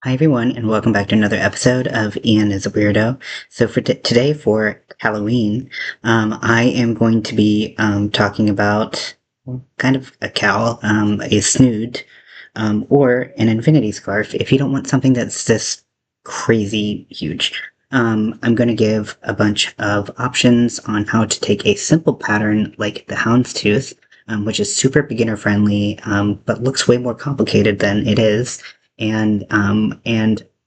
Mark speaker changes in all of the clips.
Speaker 1: Hi everyone, and welcome back to another episode of Ian is a Weirdo. So for today, for Halloween, I am going to be talking about kind of a cowl, a snood, or an infinity scarf. If you don't want something that's this crazy huge, I'm going to give a bunch of options on how to take a simple pattern like the Houndstooth, which is super beginner friendly, but looks way more complicated than it is, and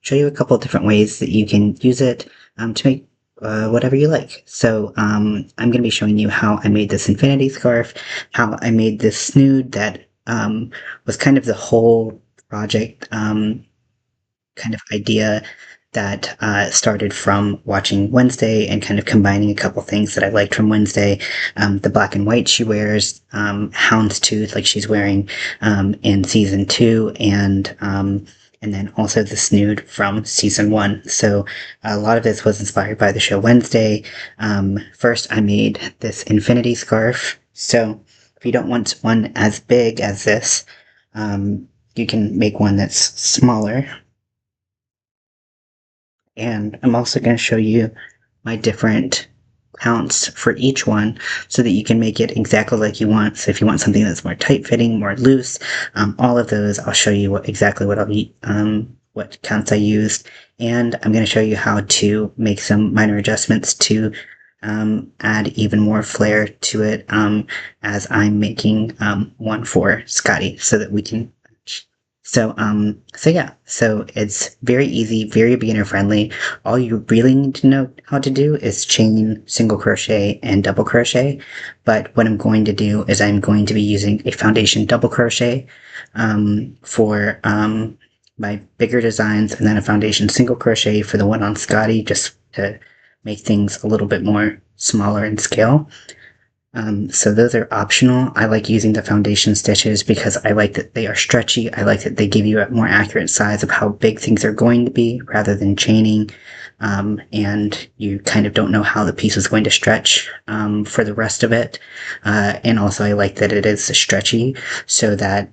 Speaker 1: show you a couple of different ways that you can use it to make whatever you like. So I'm going to be showing you how I made this infinity scarf, how I made this snood that was kind of the whole project kind of idea that started from watching Wednesday and kind of combining a couple things that I liked from Wednesday. The black and white she wears, Houndstooth, like she's wearing in season 2, and then also the snood from season 1. So a lot of this was inspired by the show Wednesday. First, I made this infinity scarf. So if you don't want one as big as this, you can make one that's smaller. And I'm also going to show you my different counts for each one so that you can make it exactly like you want. So if you want something that's more tight fitting, more loose, all of those, I'll show you exactly what counts I used. And I'm going to show you how to make some minor adjustments to add even more flair to it as I'm making one for Scotty so that we can. So yeah, so it's very easy, very beginner friendly. All you really need to know how to do is chain, single crochet, and double crochet. But what I'm going to do is I'm going to be using a foundation double crochet for my bigger designs, and then a foundation single crochet for the one on Scotty, just to make things a little bit more smaller in scale. So those are optional. I like using the foundation stitches because I like that they are stretchy. I like that they give you a more accurate size of how big things are going to be rather than chaining. And you kind of don't know how the piece is going to stretch for the rest of it. And also I like that it is stretchy so that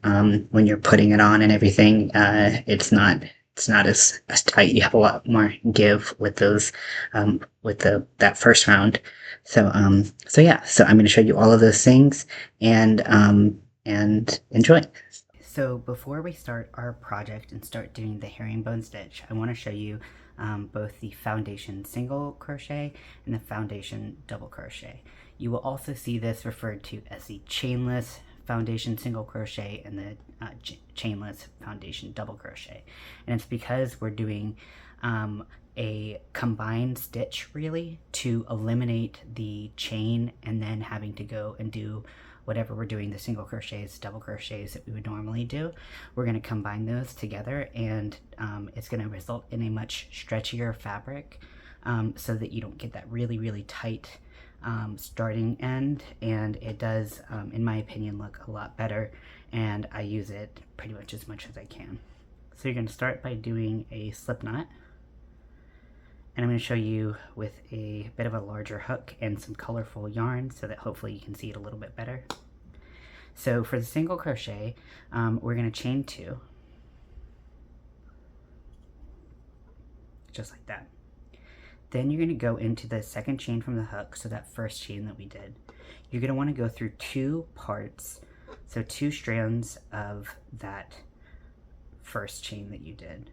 Speaker 1: when you're putting it on and everything, it's not as tight. You have a lot more give with those with that first round. So yeah, so I'm going to show you all of those things and enjoy. So before we start our project and start doing the herringbone stitch, I want to show you both the foundation single crochet and the foundation double crochet. You will also see this referred to as the chainless foundation single crochet and the chainless foundation double crochet. And it's because we're doing a combined stitch really to eliminate the chain and then having to go and do whatever we're doing, the single crochets, double crochets that we would normally do. We're going to combine those together, and it's going to result in a much stretchier fabric so that you don't get that really tight starting end, and it does, in my opinion, look a lot better, and I use it pretty much as I can. So you're going to start by doing a slip knot. And I'm going to show you with a bit of a larger hook and some colorful yarn so that hopefully you can see it a little bit better. So for the single crochet, we're going to chain 2. Just like that. Then you're going to go into the second chain from the hook, so that first chain that we did. You're going to want to go through 2 parts, so 2 strands of that first chain that you did.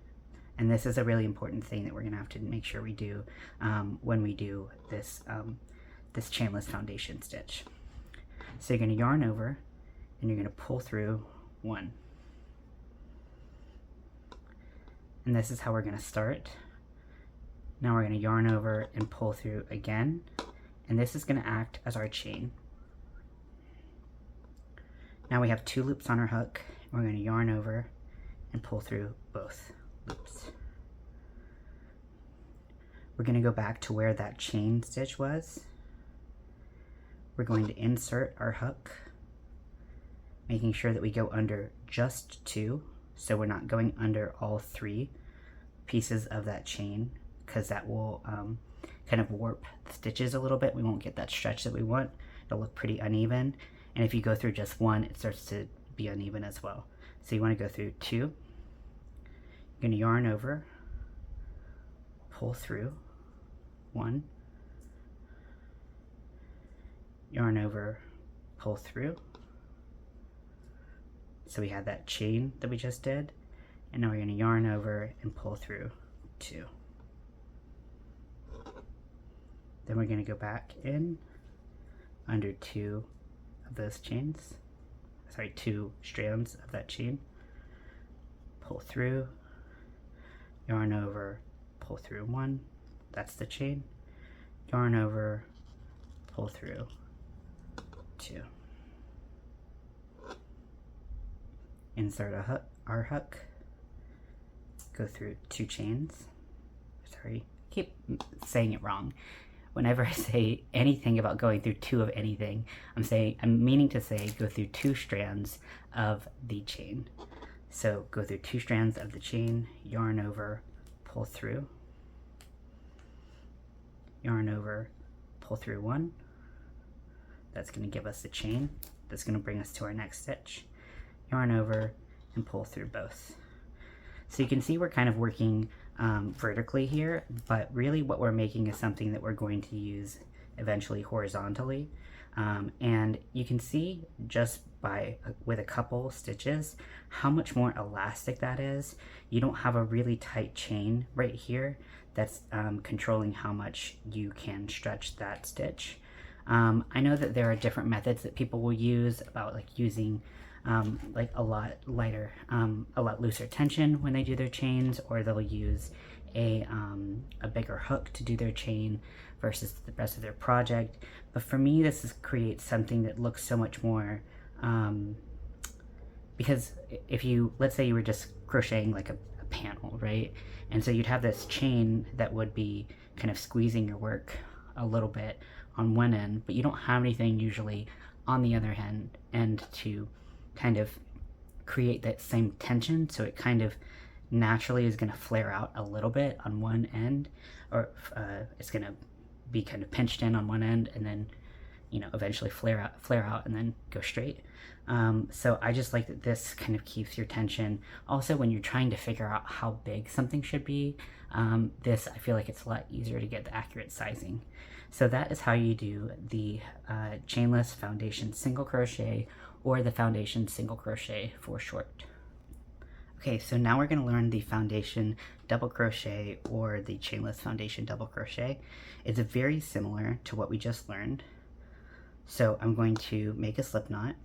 Speaker 1: And this is a really important thing that we're going to have to make sure we do when we do this, this chainless foundation stitch. So you're going to yarn over and you're going to pull through 1. And this is how we're going to start. Now we're going to yarn over and pull through again. And this is going to act as our chain. Now we have 2 loops on our hook. And we're going to yarn over and pull through both loops. We're going to go back to where that chain stitch was. We're going to insert our hook, making sure that we go under just 2, so we're not going under all 3 pieces of that chain, because that will kind of warp the stitches a little bit. We won't get that stretch that we want. It'll look pretty uneven, and if you go through just 1, it starts to be uneven as well. So you want to go through 2, going to yarn over, pull through, 1, yarn over, pull through. So we had that chain that we just did, and now we're going to yarn over and pull through 2. Then we're going to go back in under 2 of those chains, sorry, 2 strands of that chain, pull through, yarn over, pull through 1, that's the chain, yarn over, pull through 2. Insert our hook, go through 2 chains, sorry, I keep saying it wrong. Whenever I say anything about going through 2 of anything, I'm meaning to say go through 2 strands of the chain. So go through 2 strands of the chain, yarn over, pull through, yarn over, pull through 1. That's going to give us the chain. That's going to bring us to our next stitch. Yarn over and pull through both. So you can see we're kind of working vertically here, but really what we're making is something that we're going to use eventually horizontally. And you can see just with a couple stitches how much more elastic that is. You don't have a really tight chain right here that's controlling how much you can stretch that stitch. I know that there are different methods that people will use about like using like a lot lighter, a lot looser tension when they do their chains, or they'll use a bigger hook to do their chain versus the rest of their project. But for me, this creates something that looks so much more, because if you, let's say you were just crocheting like a panel, right? And so you'd have this chain that would be kind of squeezing your work a little bit on one end, but you don't have anything usually on the other end to kind of create that same tension, so it kind of naturally is going to flare out a little bit on one end, or it's going to be kind of pinched in on one end and then, you know, eventually flare out and then go straight. So I just like that this kind of keeps your tension. Also, when you're trying to figure out how big something should be, this, I feel like it's a lot easier to get the accurate sizing. So that is how you do the chainless foundation single crochet, or the foundation single crochet for short. Okay, so now we're going to learn the foundation double crochet, or the chainless foundation double crochet. It's very similar to what we just learned. So I'm going to make a slip knot.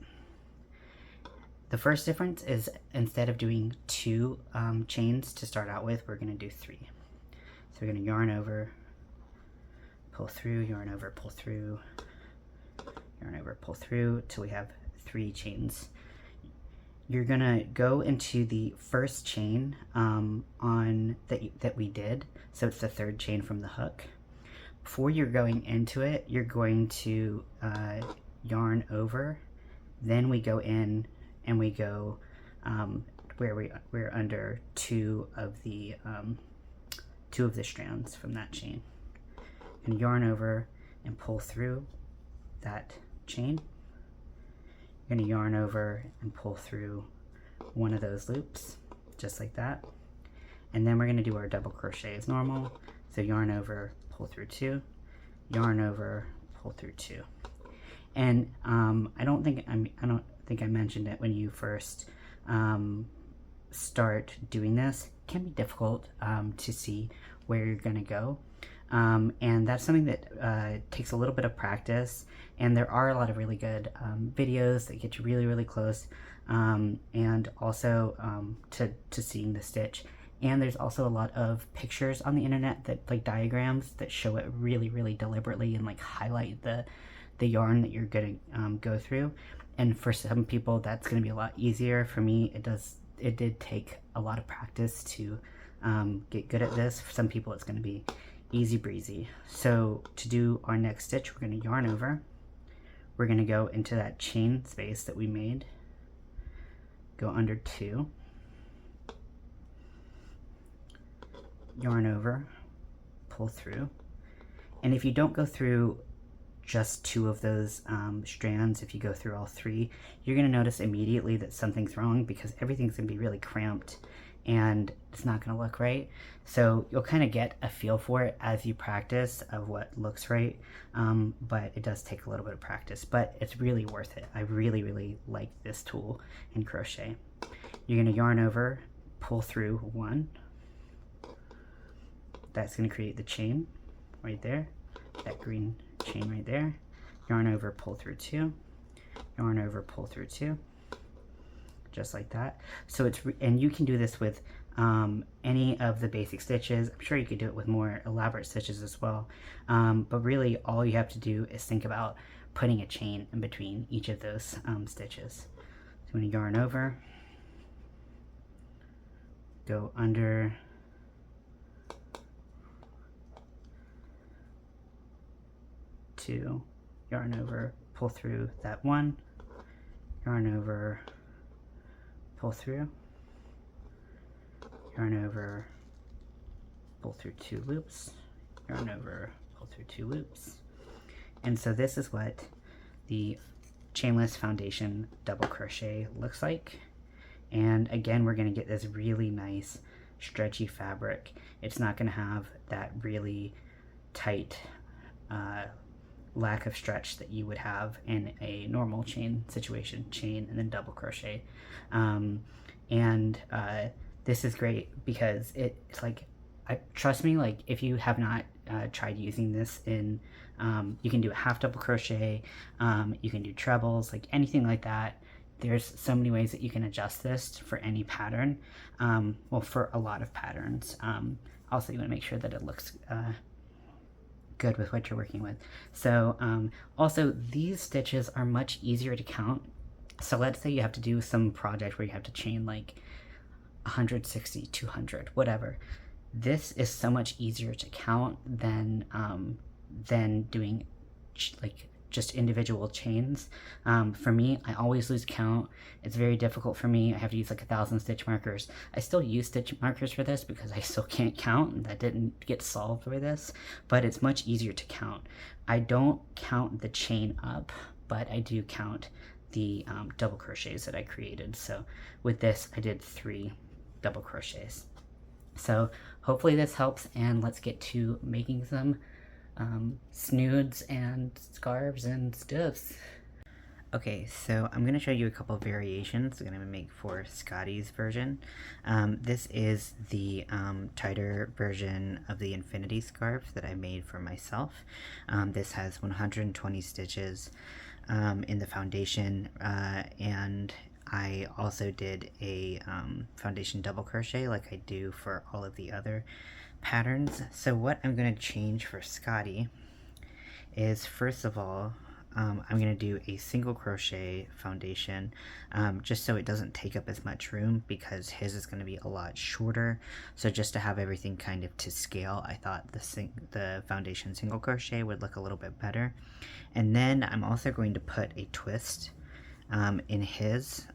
Speaker 1: The first difference is, instead of doing 2 chains to start out with, we're going to do 3. So we're going to yarn over, pull through, yarn over, pull through, yarn over, pull through, till we have 3 chains. You're gonna go into the first chain that we did, so it's the 3rd chain from the hook. Before you're going into it, you're going to yarn over, then we go in and we go where we're under 2 of the strands from that chain, and yarn over and pull through that chain. You're going to yarn over and pull through one of those loops, just like that. And then we're going to do our double crochet as normal. So yarn over, pull through 2, yarn over, pull through 2. And I don't think I mentioned it when you first start doing this. It can be difficult to see where you're going to go. And that's something that takes a little bit of practice, and there are a lot of really good videos that get you really, really close, and also to seeing the stitch. And there's also a lot of pictures on the internet, that like diagrams that show it really, really deliberately and like highlight the yarn that you're going to go through. And for some people that's going to be a lot easier. For me, it did take a lot of practice to get good at this. For some people it's going to be easy breezy. So to do our next stitch, we're going to yarn over, we're going to go into that chain space that we made, go under 2, yarn over, pull through. And if you don't go through just 2 of those strands, if you go through all 3, you're going to notice immediately that something's wrong, because everything's going to be really cramped and it's not going to look right. So you'll kind of get a feel for it as you practice of what looks right, but it does take a little bit of practice, but it's really worth it. I really like this tool in crochet. You're going to yarn over, pull through one. That's going to create the chain right there, that green chain right there. Yarn over, pull through two. Yarn over, pull through two. Just like that. So it's, and you can do this with any of the basic stitches. I'm sure you could do it with more elaborate stitches as well. But really all you have to do is think about putting a chain in between each of those stitches. So I'm going to yarn over, go under, two, yarn over, pull through that one, yarn over, pull through, yarn over, pull through two loops, yarn over, pull through two loops. And so this is what the chainless foundation double crochet looks like. And again, we're going to get this really nice stretchy fabric. It's not going to have that really tight lack of stretch that you would have in a normal chain situation, chain and then double crochet. This is great because it's like, trust me, like if you have not tried using this in, you can do a half double crochet, you can do trebles, like anything like that. There's so many ways that you can adjust this for any pattern, well, for a lot of patterns. Also, you want to make sure that it looks good with what you're working with. So also these stitches are much easier to count. So let's say you have to do some project where you have to chain like 160, 200, whatever. This is so much easier to count than doing like just individual chains. For me, I always lose count. It's very difficult for me. I have to use like 1,000 stitch markers. I still use stitch markers for this because I still can't count, and that didn't get solved by this, but it's much easier to count. I don't count the chain up, but I do count the double crochets that I created. So with this, I did 3 double crochets. So hopefully this helps, and let's get to making some snoods and scarves and stuffs. Okay, so I'm going to show you a couple of variations I'm going to make for Scotty's version. This is the tighter version of the infinity scarf that I made for myself. This has 120 stitches in the foundation, and I also did a foundation double crochet like I do for all of the other patterns. So what I'm going to change for Scotty is, first of all, I'm going to do a single crochet foundation just so it doesn't take up as much room, because his is going to be a lot shorter. So just to have everything kind of to scale, I thought the foundation single crochet would look a little bit better. And then I'm also going to put a twist in his,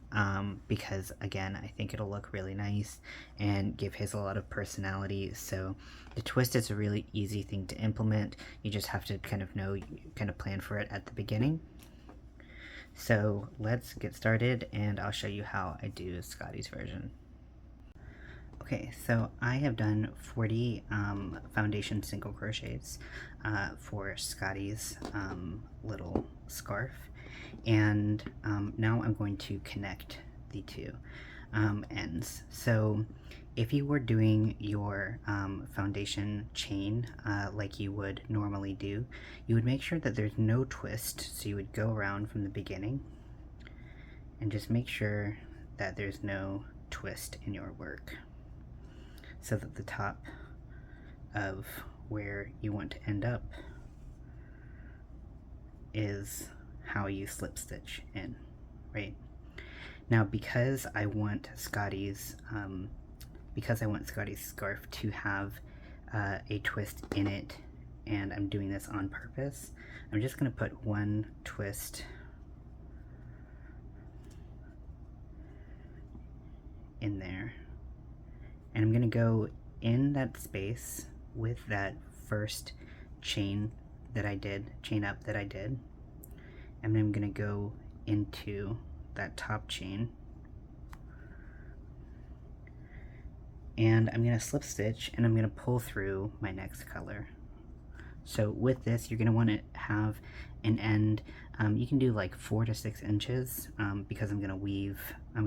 Speaker 1: because again, I think it'll look really nice and give his a lot of personality. So the twist is a really easy thing to implement. You just have to kind of plan for it at the beginning. So let's get started, and I'll show you how I do Scotty's version. Okay, so I have done 40 foundation single crochets for Scotty's little scarf, and now I'm going to connect the two ends. So if you were doing your foundation chain like you would normally do, you would make sure that there's no twist. So you would go around from the beginning and just make sure that there's no twist in your work, so that the top of where you want to end up is how you slip stitch in, right? Now, because I want Scotty's scarf to have a twist in it, and I'm doing this on purpose, I'm just going to put one twist in there, and I'm going to go in that space with that first chain up that I did, and then I'm going to go into that top chain, and I'm going to slip stitch, and I'm going to pull through my next color. So with this, you're going to want to have an end, you can do like 4 to 6 inches, because I'm going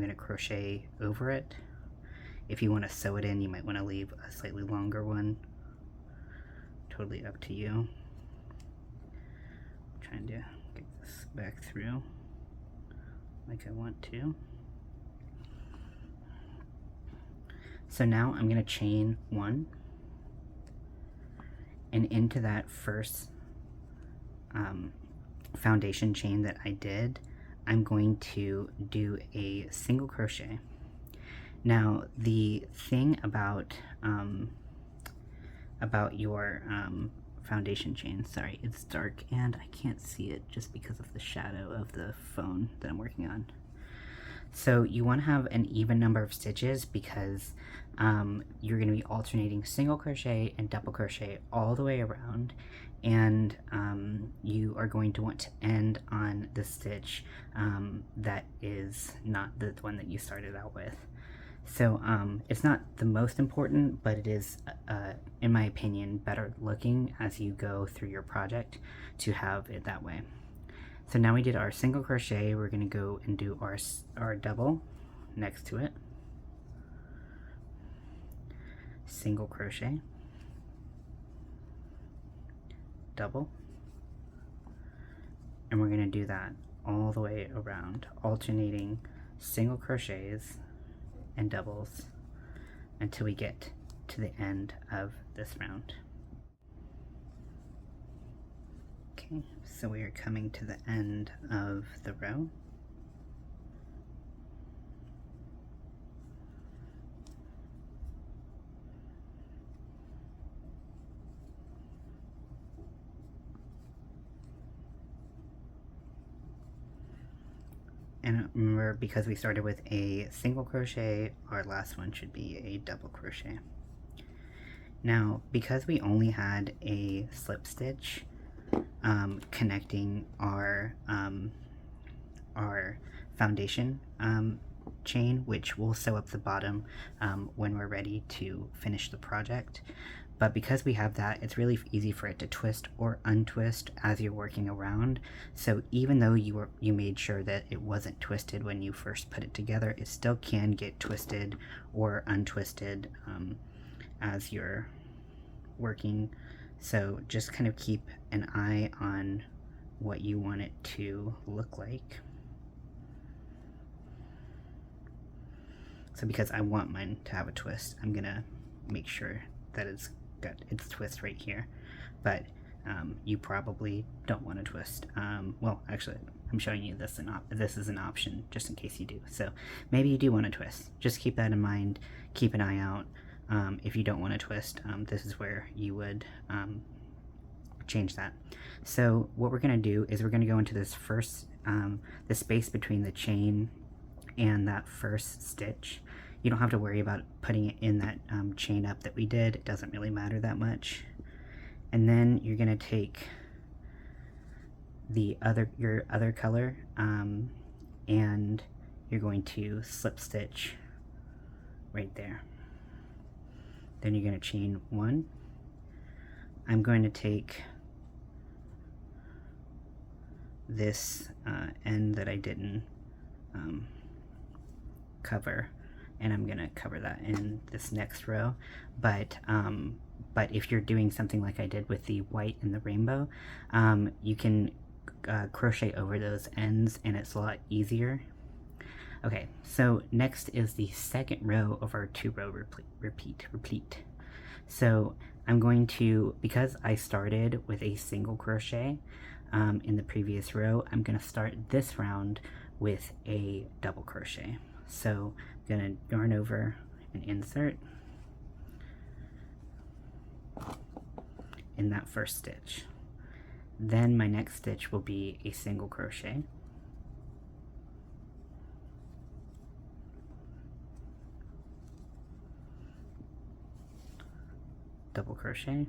Speaker 1: to crochet over it. If you want to sew it in, you might want to leave a slightly longer one. Totally up to you. I'm trying to get this back through like I want to. So now I'm going to chain 1, and into that first foundation chain that I did, I'm going to do a single crochet. Now the thing about your foundation chain, sorry, it's dark and I can't see it just because of the shadow of the phone that I'm working on. So you want to have an even number of stitches, because you're going to be alternating single crochet and double crochet all the way around, and you are going to want to end on the stitch that is not the one that you started out with. So it's not the most important, but it is, in my opinion, better looking as you go through your project to have it that way. So now we did our single crochet, we're going to go and do our double next to it. Single crochet, double, and we're going to do that all the way around, alternating single crochets and doubles until we get to the end of this round. Okay, so we are coming to the end of the row. And remember, because we started with a single crochet, our last one should be a double crochet. Now, because we only had a slip stitch connecting our foundation chain, which we'll sew up the bottom when we're ready to finish the project. But because we have that, it's really easy for it to twist or untwist as you're working around. So even though you made sure that it wasn't twisted when you first put it together, it still can get twisted or untwisted as you're working. So just kind of keep an eye on what you want it to look like. So because I want mine to have a twist, I'm gonna make sure that it's got its twist right here, but you probably don't want to twist. Well, actually, I'm showing you this is an option just in case you do. So maybe you do want to twist. Just keep that in mind. Keep an eye out. If you don't want to twist, this is where you would change that. So what we're going to do is we're going to go into this first, the space between the chain and that first stitch. You don't have to worry about putting it in that chain up that we did. It doesn't really matter that much. And then you're going to take your other color and you're going to slip stitch right there. Then you're going to chain 1. I'm going to take this end that I didn't cover, and I'm going to cover that in this next row. But if you're doing something like I did with the white and the rainbow, you can crochet over those ends and it's a lot easier. Okay, so next is the second row of our 2-row repeat. So I'm going to, because I started with a single crochet in the previous row, I'm going to start this round with a double crochet. So I'm going to yarn over and insert in that first stitch. Then my next stitch will be a single crochet. Double crochet.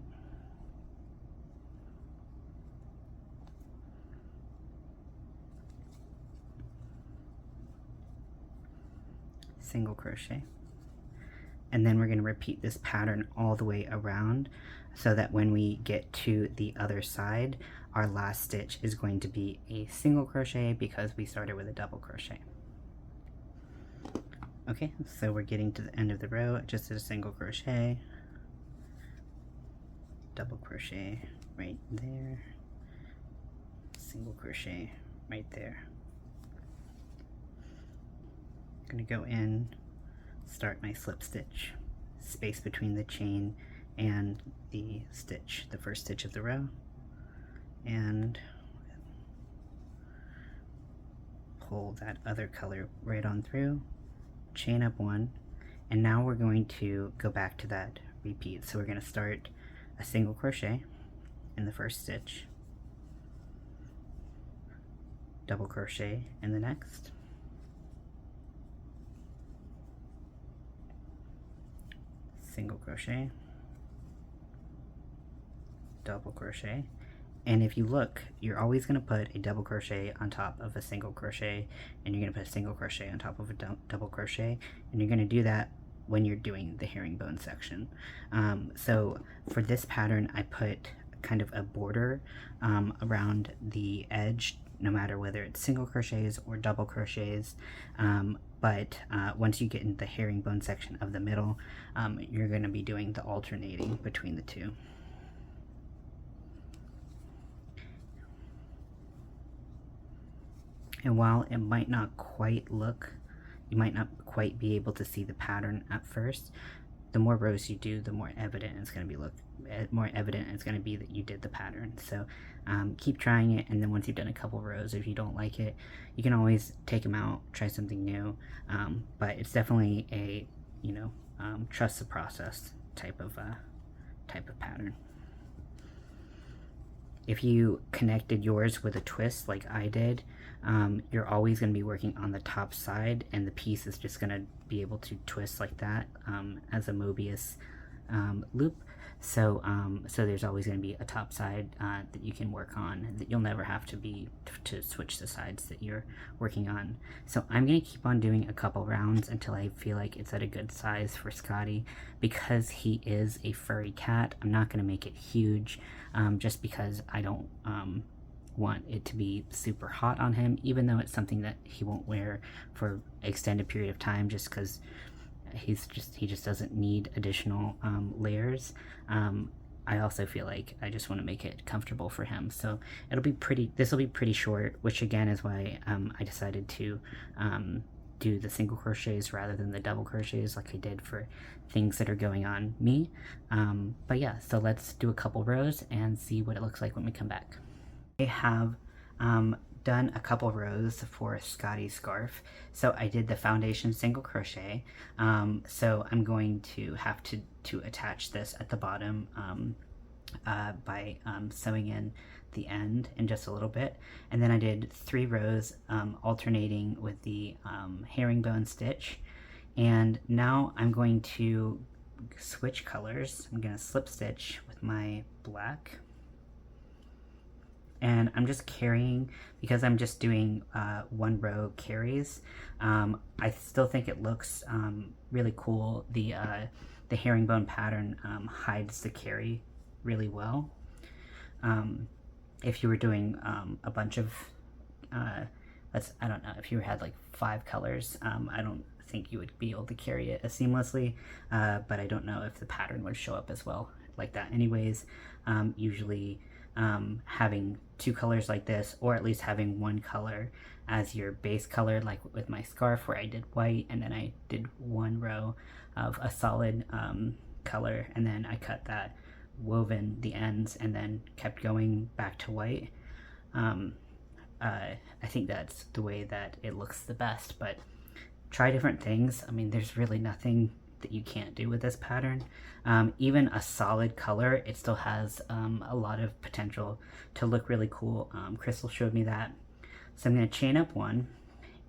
Speaker 1: Single crochet. And then we're going to repeat this pattern all the way around, so that when we get to the other side, our last stitch is going to be a single crochet because we started with a double crochet. Okay, so we're getting to the end of the row. I just did a single crochet, double crochet right there, single crochet right there. I'm going to go in, start my slip stitch, space between the chain and the stitch, the first stitch of the row, and pull that other color right on through, chain up one, and now we're going to go back to that repeat. So we're going to start a single crochet in the first stitch, double crochet in the next, single crochet, double crochet, and if you look, you're always going to put a double crochet on top of a single crochet, and you're going to put a single crochet on top of a double crochet, and you're going to do that when you're doing the herringbone section. So for this pattern, I put kind of a border around the edge, no matter whether it's single crochets or double crochets. But once you get into the herringbone section of the middle, you're going to be doing the alternating between the two. And while it might not quite look, you might not quite be able to see the pattern at first, the more rows you do, the more evident it's going to be that you did the pattern. So keep trying it, and then once you've done a couple rows, if you don't like it, you can always take them out, try something new. But it's definitely a trust the process type of pattern. If you connected yours with a twist like I did, you're always going to be working on the top side, and the piece is just going to be able to twist like that as a Mobius loop. So there's always going to be a top side that you can work on, that you'll never have to switch the sides that you're working on. So I'm going to keep on doing a couple rounds until I feel like it's at a good size for Scotty. Because he is a furry cat, I'm not going to make it huge, just because I don't want it to be super hot on him, even though it's something that he won't wear for an extended period of time, just because he just doesn't need additional layers. I also feel like I just want to make it comfortable for him, so this will be pretty short, which again is why I decided to do the single crochets rather than the double crochets like I did for things that are going on me. But yeah, so let's do a couple rows and see what it looks like when we come back. I have done a couple rows for Scotty's scarf. So I did the foundation single crochet. So I'm going to have to attach this at the bottom by sewing in the end in just a little bit. And then I did 3 rows alternating with the herringbone stitch. And now I'm going to switch colors. I'm going to slip stitch with my black. And I'm just carrying, because I'm just doing 1 row carries. I still think it looks really cool. The herringbone pattern hides the carry really well. If you were doing a bunch of, I don't know, if you had like 5 colors, I don't think you would be able to carry it as seamlessly, but I don't know if the pattern would show up as well like that anyways. Usually having 2 colors like this, or at least having 1 color as your base color, like with my scarf where I did white and then I did 1 row of a solid color, and then I cut that, woven the ends, and then kept going back to white. I think that's the way that it looks the best, but try different things. I mean, there's really nothing that you can't do with this pattern. Even a solid color, it still has a lot of potential to look really cool. Crystal showed me that. So I'm going to chain up 1,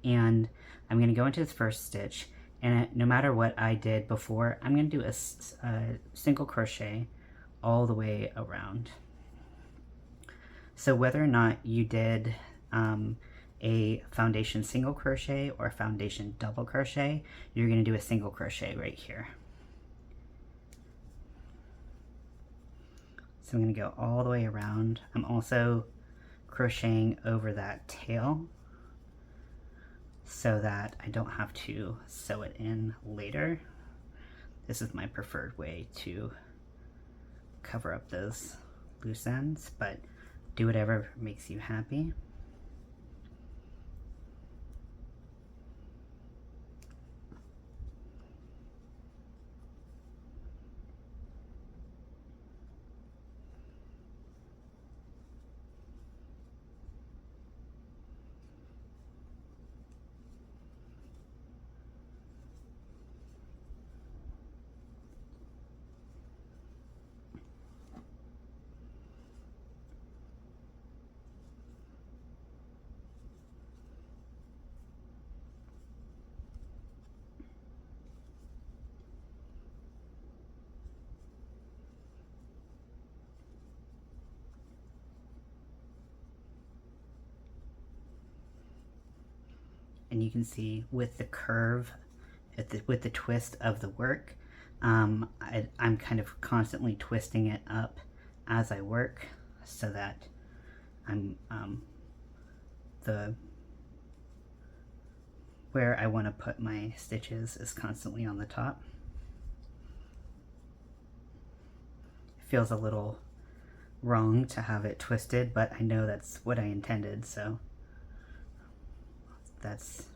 Speaker 1: and I'm going to go into this first stitch, and no matter what I did before, I'm going to do a single crochet all the way around. So whether or not you did a foundation single crochet or a foundation double crochet, you're going to do a single crochet right here. So I'm going to go all the way around. I'm also crocheting over that tail so that I don't have to sew it in later. This is my preferred way to cover up those loose ends, but do whatever makes you happy. And you can see with the curve, with the twist of the work, I'm kind of constantly twisting it up as I work so that I'm where I want to put my stitches is constantly on the top. It feels a little wrong to have it twisted, but I know that's what I intended, so that's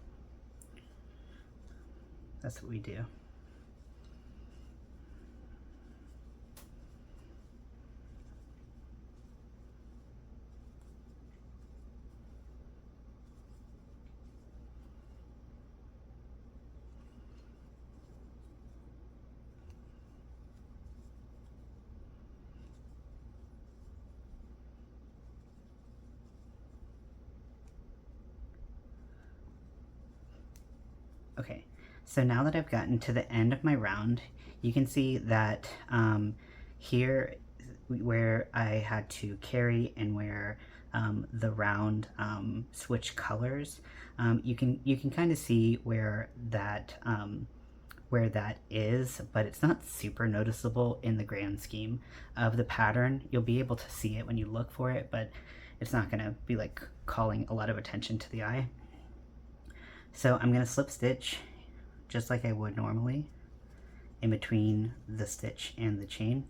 Speaker 1: what we do. Okay, so now that I've gotten to the end of my round, you can see that here where I had to carry and where the round switch colors, you can kind of see where that is, but it's not super noticeable in the grand scheme of the pattern. You'll be able to see it when you look for it, but it's not going to be like calling a lot of attention to the eye. So I'm going to slip stitch just like I would normally in between the stitch and the chain.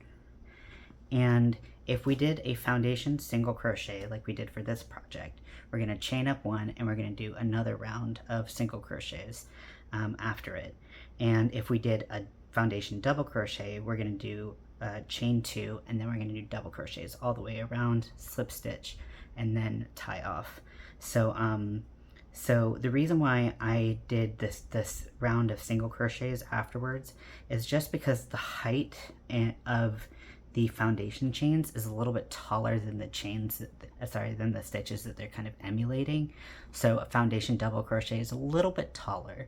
Speaker 1: And if we did a foundation single crochet like we did for this project, we're going to chain up one and we're going to do another round of single crochets after it. And if we did a foundation double crochet, we're going to do chain 2 and then we're going to do double crochets all the way around, slip stitch, and then tie off. So the reason why I did this round of single crochets afterwards is just because the height of the foundation chains is a little bit taller than the chains, than the stitches that they're kind of emulating. So a foundation double crochet is a little bit taller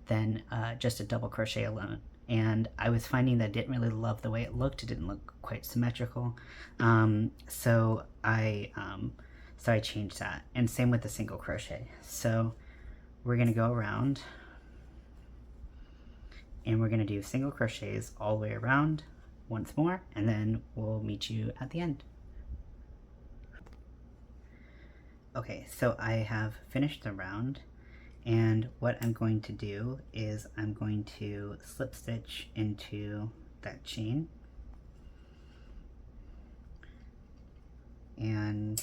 Speaker 1: than just a double crochet alone. And I was finding that I didn't really love the way it looked. It didn't look quite symmetrical. So I changed that. And same with the single crochet. So we're going to go around and we're going to do single crochets all the way around once more, and then we'll meet you at the end. Okay, so I have finished the round, and what I'm going to do is I'm going to slip stitch into that chain, and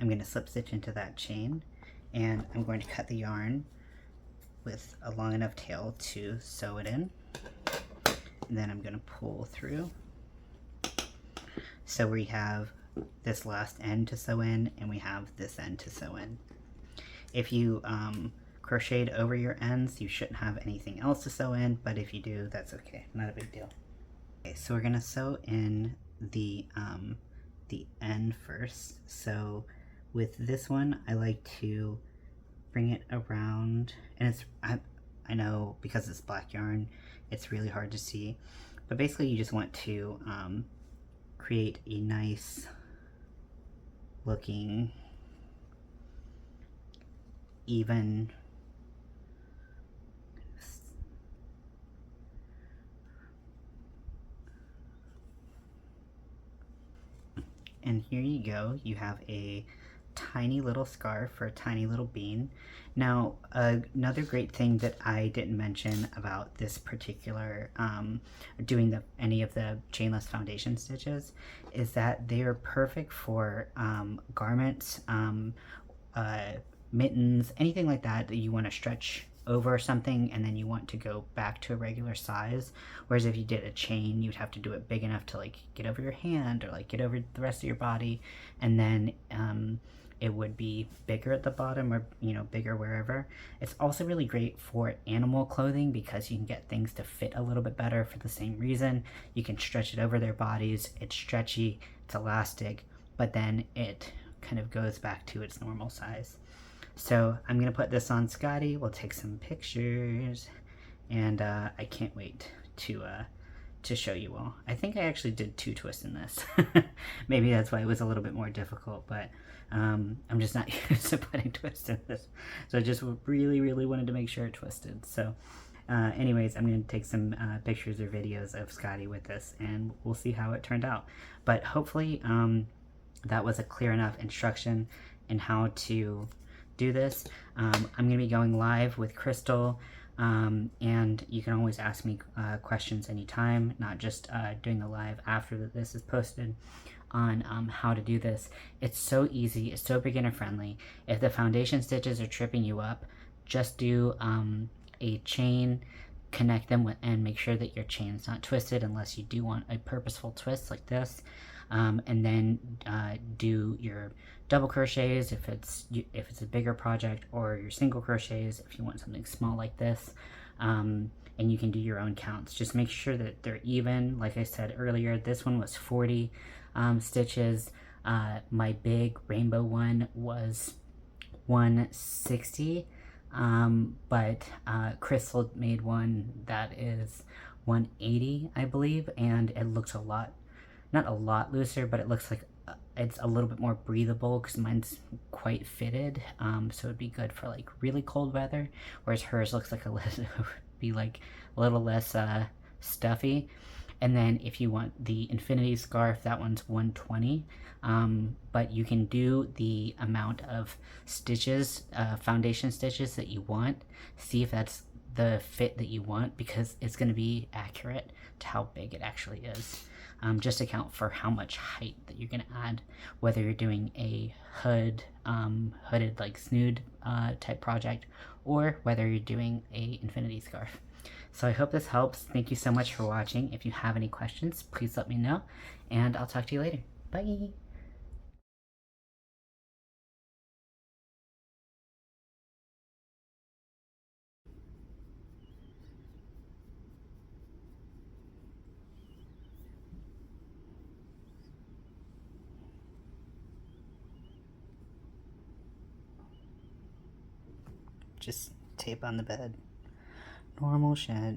Speaker 1: I'm going to slip stitch into that chain, and I'm going to cut the yarn with a long enough tail to sew it in, and then I'm going to pull through. So we have this last end to sew in, and we have this end to sew in. If you crocheted over your ends, you shouldn't have anything else to sew in, but if you do, that's okay, not a big deal. Okay, so we're going to sew in the end first. So with this one, I like to bring it around, and it's I know because it's black yarn, it's really hard to see, but basically you just want to create a nice looking even and here you go. You have a tiny little scarf for a tiny little bean. Now, another great thing that I didn't mention about this particular doing any of the chainless foundation stitches is that they are perfect for garments, mittens, anything like that that you want to stretch over something and then you want to go back to a regular size. Whereas if you did a chain, you'd have to do it big enough to like get over your hand or like get over the rest of your body, and then it would be bigger at the bottom, or you know, bigger wherever. It's also really great for animal clothing because you can get things to fit a little bit better for the same reason. You can stretch it over their bodies. It's stretchy, it's elastic, but then it kind of goes back to its normal size. So I'm gonna put this on Scotty. We'll take some pictures, and I can't wait to show you all. I think I actually did 2 twists in this. Maybe that's why it was a little bit more difficult, but I'm just not used to putting twists in this. So I just really wanted to make sure it twisted. So anyways, I'm going to take some pictures or videos of Scotty with this, and we'll see how it turned out. But hopefully that was a clear enough instruction in how to do this. I'm going to be going live with Crystal, and you can always ask me questions anytime, not just doing the live after this is posted, on how to do this. It's so easy, it's so beginner friendly. If the foundation stitches are tripping you up, just do a chain, connect them with, and make sure that your chain's not twisted unless you do want a purposeful twist like this, and then do your double crochets if it's a bigger project, or your single crochets if you want something small like this, and you can do your own counts. Just make sure that they're even. Like I said earlier, this one was 40 stitches. My big rainbow one was 160, but Crystal made one that is 180, I believe, and it looks a lot, not a lot looser, but it looks like it's a little bit more breathable because mine's quite fitted, so it'd be good for like really cold weather, whereas hers looks like be like a little less stuffy. And then if you want the infinity scarf, that one's 120, but you can do the amount of stitches, foundation stitches that you want. See if that's the fit that you want, because it's going to be accurate to how big it actually is. Just account for how much height that you're going to add, whether you're doing a hooded like snood type project, or whether you're doing a infinity scarf. So I hope this helps. Thank you so much for watching. If you have any questions, please let me know, and I'll talk to you later. Bye! Just tape on the bed. Normal shit.